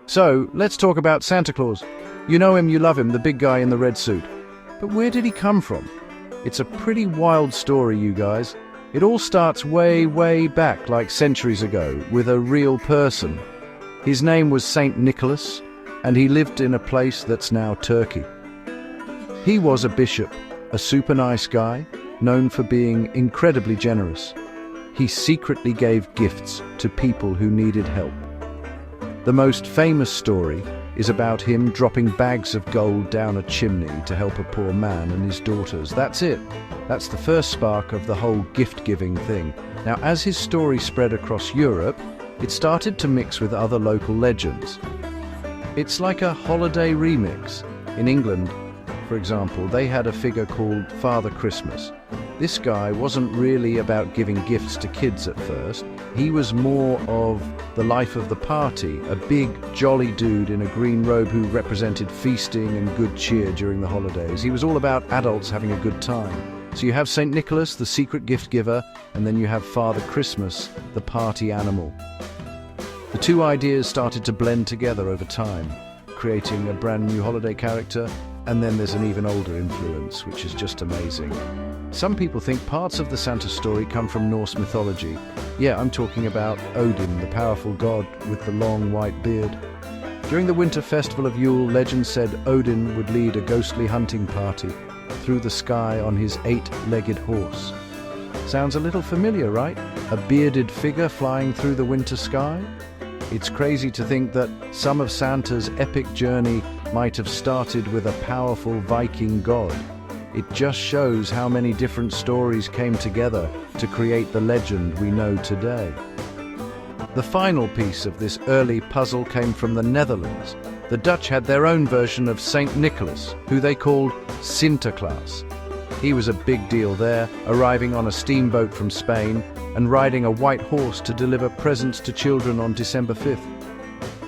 So, let's talk about Santa Claus. You know him, you love him, the big guy in the red suit. But where did he come from? It's a pretty wild story, you guys. It all starts way, way back, like centuries ago, with a real person. His name was Saint Nicholas, and he lived in a place that's now Turkey. He was a bishop, a super nice guy, known for being incredibly generous. He secretly gave gifts to people who needed help. The most famous story is about him dropping bags of gold down a chimney to help a poor man and his daughters. That's it. That's the first spark of the whole gift-giving thing. Now, as his story spread across Europe, it started to mix with other local legends. It's like a holiday remix. In England, for example, they had a figure called Father Christmas. This guy wasn't really about giving gifts to kids at first. He was more of the life of the party, a big, jolly dude in a green robe who represented feasting and good cheer during the holidays. He was all about adults having a good time. So you have St. Nicholas, the secret gift giver, and then you have Father Christmas, the party animal. The two ideas started to blend together over time, creating a brand new holiday character, and then there's an even older influence, which is just amazing. Some people think parts of the Santa story come from Norse mythology. Yeah, I'm talking about Odin, the powerful god with the long white beard. During the winter festival of Yule, legend said Odin would lead a ghostly hunting party through the sky on his 8-legged horse. Sounds a little familiar, right? A bearded figure flying through the winter sky? It's crazy to think that some of Santa's epic journey might have started with a powerful Viking god. It just shows how many different stories came together to create the legend we know today. The final piece of this early puzzle came from the Netherlands. The Dutch had their own version of Saint Nicholas, who they called Santa Claus. He was a big deal there, arriving on a steamboat from Spain and riding a white horse to deliver presents to children on December 5th.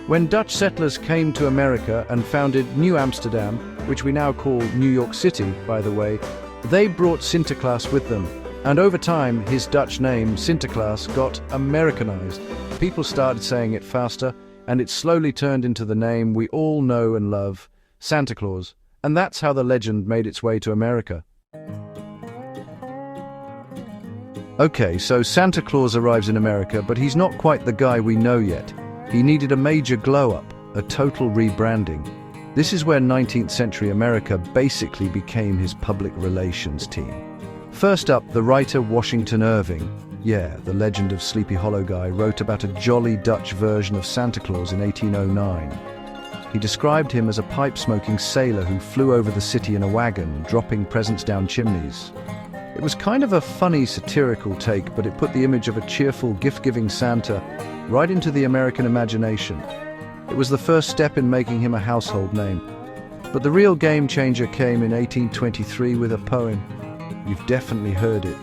When Dutch settlers came to America and founded New Amsterdam, which we now call New York City, by the way, they brought Sinterklaas with them. And over time, his Dutch name, Sinterklaas, got Americanized. People started saying it faster, and it slowly turned into the name we all know and love, Santa Claus. And that's how the legend made its way to America. Okay, so Santa Claus arrives in America, but he's not quite the guy we know yet. He needed a major glow-up, a total rebranding. This is where 19th century America basically became his public relations team. First up, the writer Washington Irving, the legend of Sleepy Hollow guy, wrote about a jolly Dutch version of Santa Claus in 1809. He described him as a pipe-smoking sailor who flew over the city in a wagon, dropping presents down chimneys. It was kind of a funny, satirical take, but it put the image of a cheerful, gift-giving Santa right into the American imagination. It was the first step in making him a household name. But the real game changer came in 1823 with a poem. You've definitely heard it.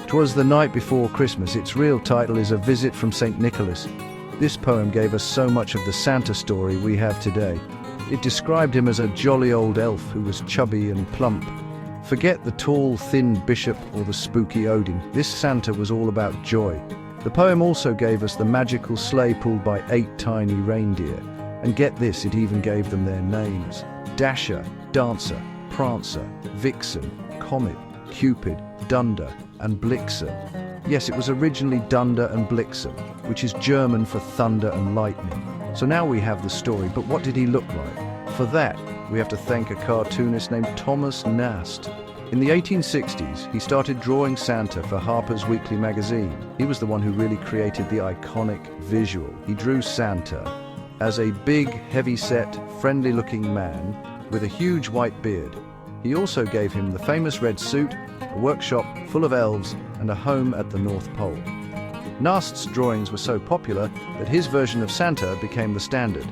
'Twas the night before Christmas. Its real title is A Visit from St. Nicholas. This poem gave us so much of the Santa story we have today. It described him as a jolly old elf who was chubby and plump. Forget the tall, thin bishop or the spooky Odin. This Santa was all about joy. The poem also gave us the magical sleigh pulled by 8 tiny reindeer. And get this, it even gave them their names. Dasher, Dancer, Prancer, Vixen, Comet, Cupid, Dunder, and Blitzen. Yes, it was originally Dunder and Blitzen, which is German for thunder and lightning. So now we have the story, but what did he look like? For that, we have to thank a cartoonist named Thomas Nast. In the 1860s, he started drawing Santa for Harper's Weekly magazine. He was the one who really created the iconic visual. He drew Santa as a big, heavy-set, friendly-looking man with a huge white beard. He also gave him the famous red suit, a workshop full of elves, and a home at the North Pole. Nast's drawings were so popular that his version of Santa became the standard.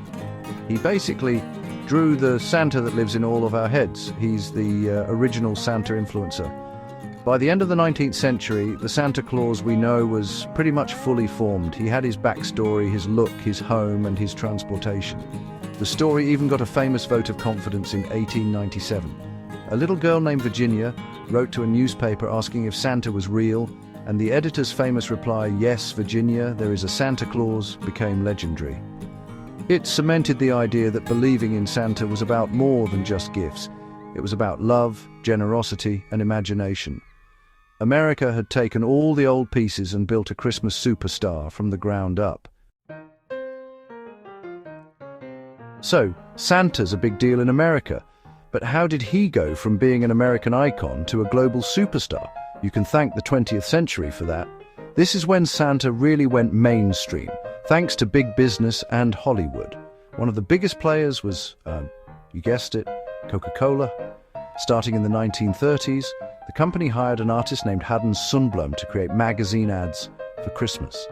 He basically drew the Santa that lives in all of our heads. He's the original Santa influencer. By the end of the 19th century, the Santa Claus we know was pretty much fully formed. He had his backstory, his look, his home, and his transportation. The story even got a famous vote of confidence in 1897. A little girl named Virginia wrote to a newspaper asking if Santa was real, and the editor's famous reply, "Yes, Virginia, there is a Santa Claus," became legendary. It cemented the idea that believing in Santa was about more than just gifts. It was about love, generosity, and imagination. America had taken all the old pieces and built a Christmas superstar from the ground up. So, Santa's a big deal in America. But how did he go from being an American icon to a global superstar? You can thank the 20th century for that. This is when Santa really went mainstream, thanks to big business and Hollywood. One of the biggest players was, you guessed it, Coca-Cola. Starting in the 1930s, the company hired an artist named Haddon Sundblom to create magazine ads for Christmas.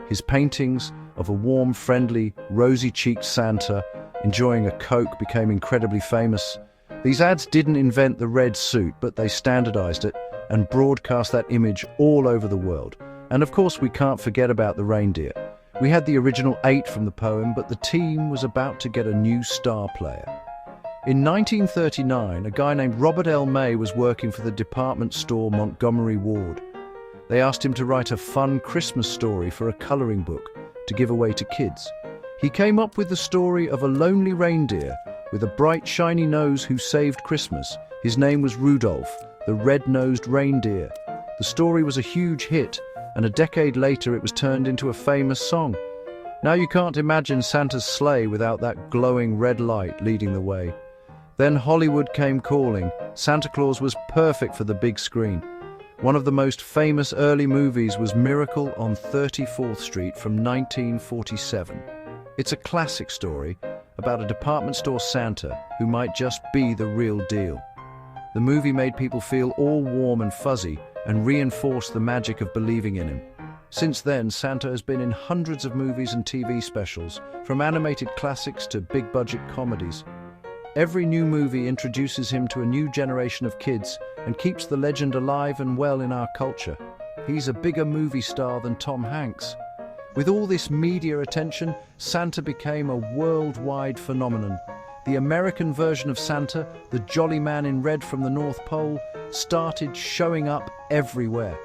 His paintings of a warm, friendly, rosy-cheeked Santa enjoying a Coke became incredibly famous. These ads didn't invent the red suit, but they standardized it and broadcast that image all over the world. And of course, we can't forget about the reindeer. We had the original 8 from the poem, but the team was about to get a new star player. In 1939, a guy named Robert L. May was working for the department store Montgomery Ward. They asked him to write a fun Christmas story for a coloring book to give away to kids. He came up with the story of a lonely reindeer with a bright, shiny nose who saved Christmas. His name was Rudolph, the red-nosed reindeer. The story was a huge hit, and a decade later it was turned into a famous song. Now you can't imagine Santa's sleigh without that glowing red light leading the way. Then Hollywood came calling. Santa Claus was perfect for the big screen. One of the most famous early movies was Miracle on 34th Street from 1947. It's a classic story about a department store Santa who might just be the real deal. The movie made people feel all warm and fuzzy and reinforced the magic of believing in him. Since then, Santa has been in hundreds of movies and TV specials, from animated classics to big-budget comedies. Every new movie introduces him to a new generation of kids and keeps the legend alive and well in our culture. He's a bigger movie star than Tom Hanks. With all this media attention, Santa became a worldwide phenomenon. The American version of Santa, the jolly man in red from the North Pole, started showing up everywhere.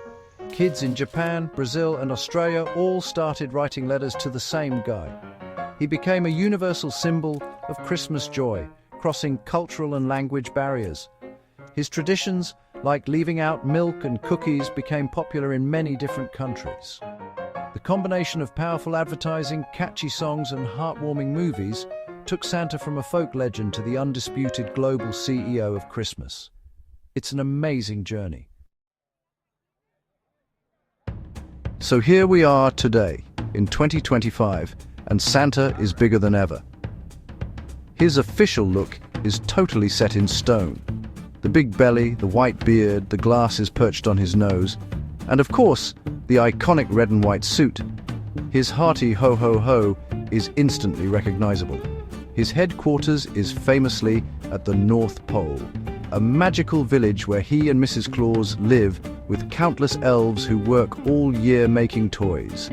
Kids in Japan, Brazil, and Australia all started writing letters to the same guy. He became a universal symbol of Christmas joy, crossing cultural and language barriers. His traditions, like leaving out milk and cookies, became popular in many different countries. The combination of powerful advertising, catchy songs, and heartwarming movies took Santa from a folk legend to the undisputed global CEO of Christmas. It's an amazing journey. So here we are today, in 2025, and Santa is bigger than ever. His official look is totally set in stone. The big belly, the white beard, the glasses perched on his nose, and of course, the iconic red and white suit. His hearty ho-ho-ho is instantly recognizable. His headquarters is famously at the North Pole, a magical village where he and Mrs. Claus live with countless elves who work all year making toys.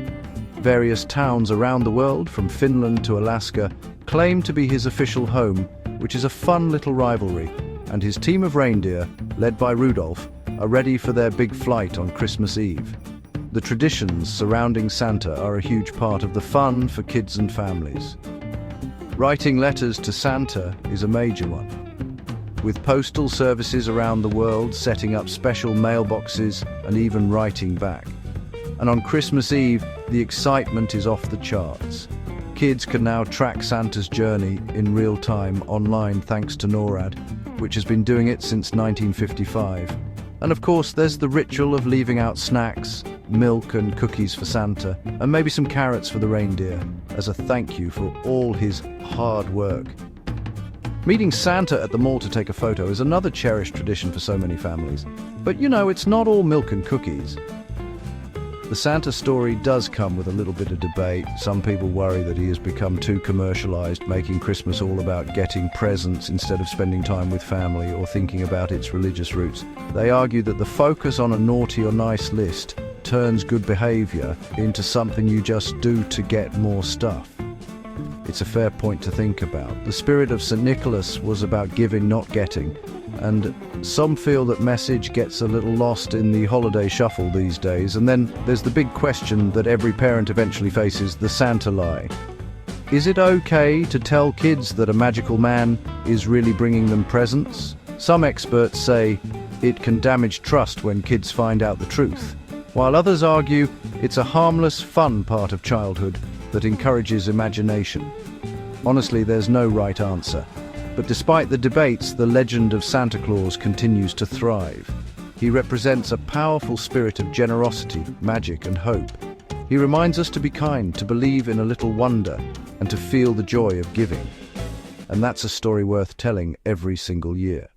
Various towns around the world, from Finland to Alaska, claim to be his official home, which is a fun little rivalry, and his team of reindeer, led by Rudolph, are ready for their big flight on Christmas Eve. The traditions surrounding Santa are a huge part of the fun for kids and families. Writing letters to Santa is a major one, with postal services around the world setting up special mailboxes and even writing back. And on Christmas Eve, the excitement is off the charts. Kids can now track Santa's journey in real time online thanks to NORAD, which has been doing it since 1955. And of course, there's the ritual of leaving out snacks, milk and cookies for Santa, and maybe some carrots for the reindeer, as a thank you for all his hard work. Meeting Santa at the mall to take a photo is another cherished tradition for so many families. But you know, it's not all milk and cookies. The Santa story does come with a little bit of debate. Some people worry that he has become too commercialized, making Christmas all about getting presents instead of spending time with family or thinking about its religious roots. They argue that the focus on a naughty or nice list turns good behavior into something you just do to get more stuff. It's a fair point to think about. The spirit of St. Nicholas was about giving, not getting, and some feel that message gets a little lost in the holiday shuffle these days. And then there's the big question that every parent eventually faces, the Santa lie. Is it okay to tell kids that a magical man is really bringing them presents? Some experts say it can damage trust when kids find out the truth, while others argue it's a harmless, fun part of childhood that encourages imagination. Honestly, there's no right answer. But despite the debates, the legend of Santa Claus continues to thrive. He represents a powerful spirit of generosity, magic, and hope. He reminds us to be kind, to believe in a little wonder, and to feel the joy of giving. And that's a story worth telling every single year.